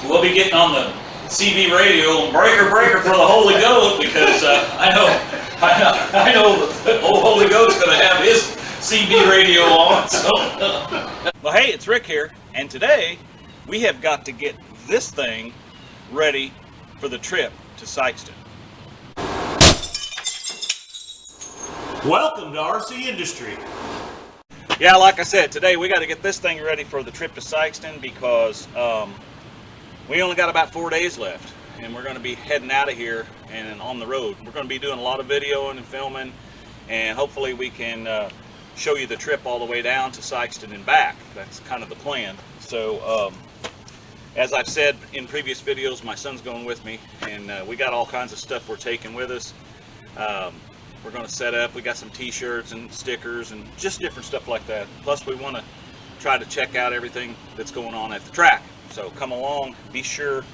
we'll be getting on the CB radio and breaker for the Holy Goat, because I know the old Holy Goat's going to have his CB radio on. So. Well, hey, it's Rick here, and today we have got to get this thing ready for the trip to Sikeston. Welcome to RCindustry. Yeah, like I said, today we got to get this thing ready for the trip to Sikeston, because we only got about 4 days left, and we're going to be heading out of here and on the road. We're going to be doing a lot of videoing and filming, and hopefully we can show you the trip all the way down to Sikeston and back. That's kind of the plan. So as I've said in previous videos, my son's going with me, and we got all kinds of stuff we're taking with us. We're going to set up. We got some t-shirts and stickers and just different stuff like that. Plus we want to try to check out everything that's going on at the track. So come along, be sure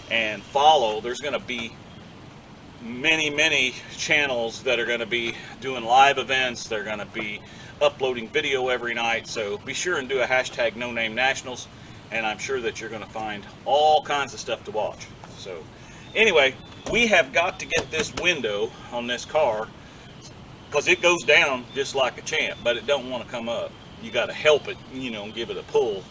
and follow. There's going to be many channels that are going to be doing live events. They're going to be uploading video every night. So be sure and do a hashtag NoNameNationals, and I'm sure that you're going to find all kinds of stuff to watch. So anyway, we have got to get this window on this car, because it goes down just like a champ, but it don't want to come up. You got to help it, you know, and give it a pull.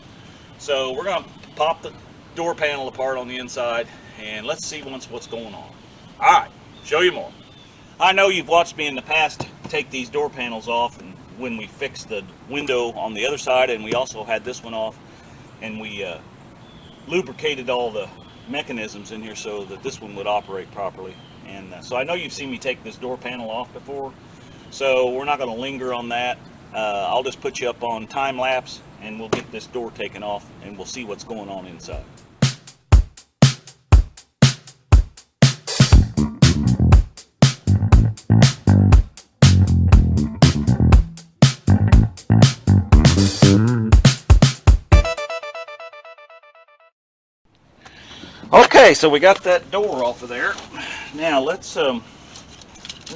So we're going to pop the door panel apart on the inside, and let's see what's going on. Alright, show you more. I know you've watched me in the past take these door panels off, and when we fixed the window on the other side, and we also had this one off, and we lubricated all the mechanisms in here so that this one would operate properly. And so I know you've seen me take this door panel off before, so we're not going to linger on that. I'll just put you up on time lapse, and we'll get this door taken off, and we'll see what's going on inside. Okay, so we got that door off of there. Now let's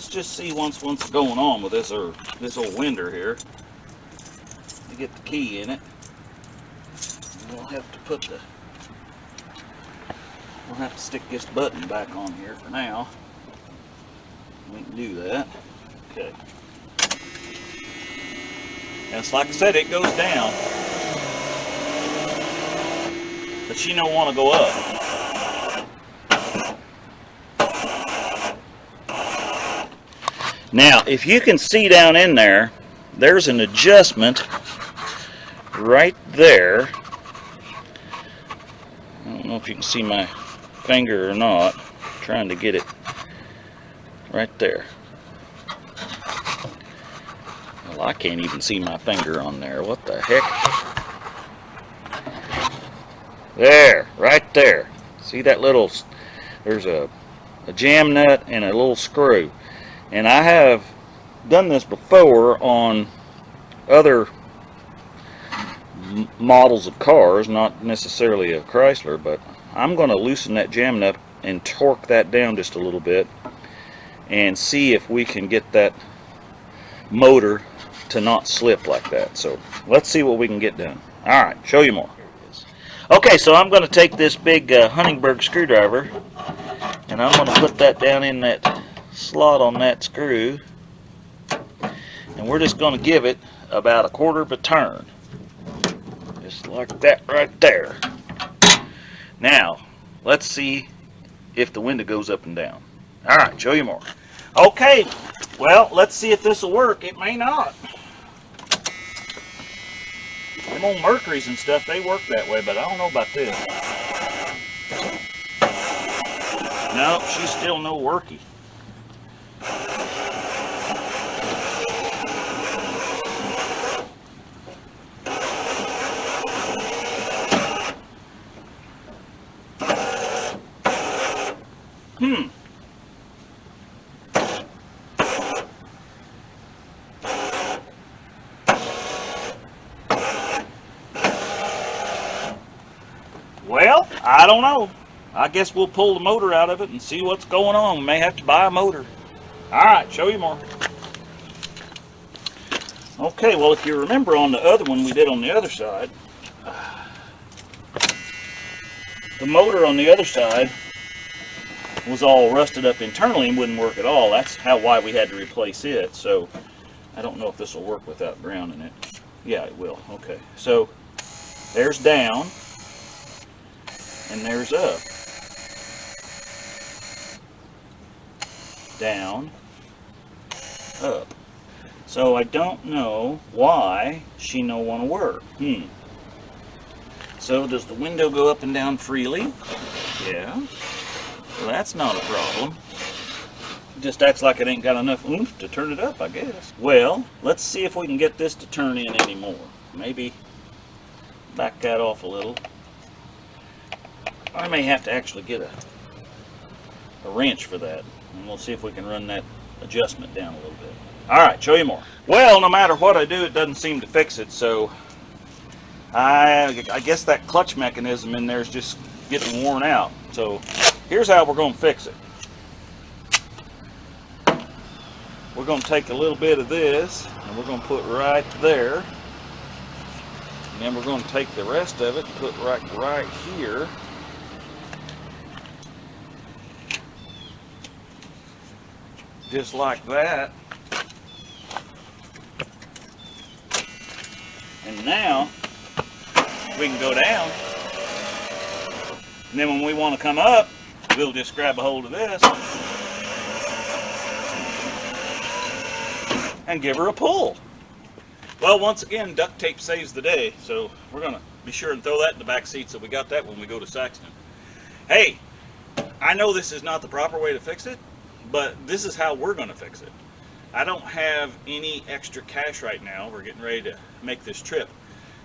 just see what's going on with this old winder here. Get the key in it. We'll have to stick this button back on here for now. We can do that. Okay. And it's like I said, it goes down, but she don't want to go up. Now, if you can see down in there, there's an adjustment right there. I don't know if you can see my finger or not. I'm trying to get it right there. Well, I can't even see my finger on there. What the heck? There, right there. See that little, there's a jam nut and a little screw. And I have done this before on other models of cars, not necessarily a Chrysler, but I'm going to loosen that jam nut and torque that down just a little bit and see if we can get that motor to not slip like that. So let's see what we can get done. Alright, show you more. Okay, so I'm going to take this big Huntingburg screwdriver, and I'm going to put that down in that slot on that screw, and we're just going to give it about a quarter of a turn, just like that right there. Now let's see if the window goes up and down. Alright, show you more. Okay, well, let's see if this will work. It may not. Them old Mercuries and stuff, they work that way, but I don't know about this. No, she's still no worky. Well, I don't know. I guess we'll pull the motor out of it and see what's going on. We may have to buy a motor. Alright, show you more. Okay, well, if you remember on the other one we did on the other side, the motor on the other side was all rusted up internally and wouldn't work at all. That's why we had to replace it. So I don't know if this will work without grounding it. Yeah, it will. Okay, so there's down and there's up. Down, up. So I don't know why she no want to work. So does the window go up and down freely? Yeah. Well, that's not a problem. It just acts like it ain't got enough oomph to turn it up, I guess. Well, let's see if we can get this to turn in anymore. Maybe back that off a little. I may have to actually get a wrench for that. And we'll see if we can run that adjustment down a little bit. Alright, show you more. Well, no matter what I do, it doesn't seem to fix it, so I guess that clutch mechanism in there is just getting worn out. So here's how we're going to fix it. We're going to take a little bit of this and we're going to put right there. And then we're going to take the rest of it and put right here. Just like that. And now we can go down. And then when we want to come up, we'll just grab a hold of this and give her a pull. Well, once again, duct tape saves the day, so we're going to be sure and throw that in the back seat so we got that when we go to Sikeston. Hey, I know this is not the proper way to fix it, but this is how we're going to fix it. I don't have any extra cash right now. We're getting ready to make this trip.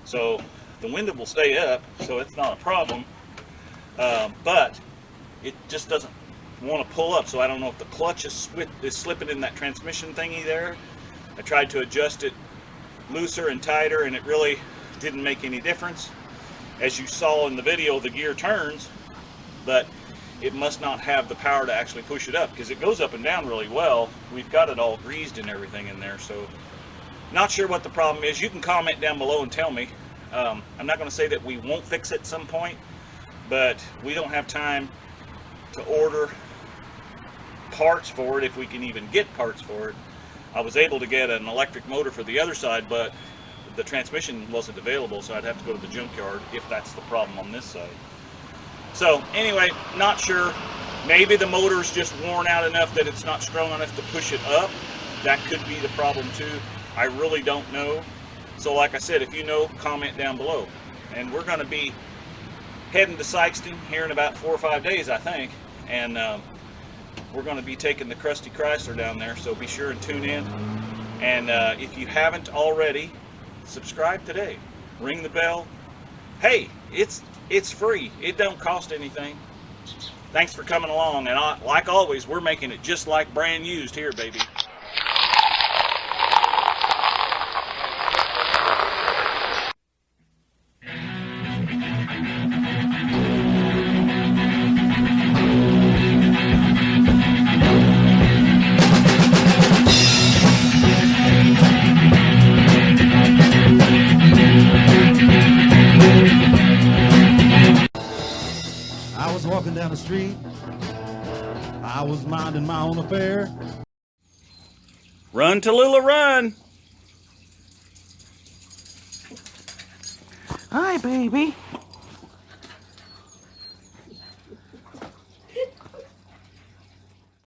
So the window will stay up, so it's not a problem. But it just doesn't want to pull up, so I don't know if the clutch is slipping in that transmission thingy there. I tried to adjust it looser and tighter, and it really didn't make any difference. As you saw in the video, the gear turns, but it must not have the power to actually push it up, because it goes up and down really well. We've got it all greased and everything in there, so not sure what the problem is. You can comment down below and tell me. I'm not going to say that we won't fix it at some point, but we don't have time to order parts for it, if we can even get parts for it. I was able to get an electric motor for the other side, but the transmission wasn't available, so I'd have to go to the junkyard if that's the problem on this side. So anyway, not sure. Maybe the motor's just worn out enough that it's not strong enough to push it up. That could be the problem too. I really don't know. So like I said, if you know, comment down below. And we're going to be heading to Sikeston here in about 4 or 5 days, I think. And we're going to be taking the CrustyChrysler down there, so be sure and tune in. And if you haven't already, subscribe today. Ring the bell. Hey, it's free. It don't cost anything. Thanks for coming along, and like always, we're making it just like brand used here, baby. Walking down the street, I was minding my own affair. Run, Tallulah, run! Hi, baby.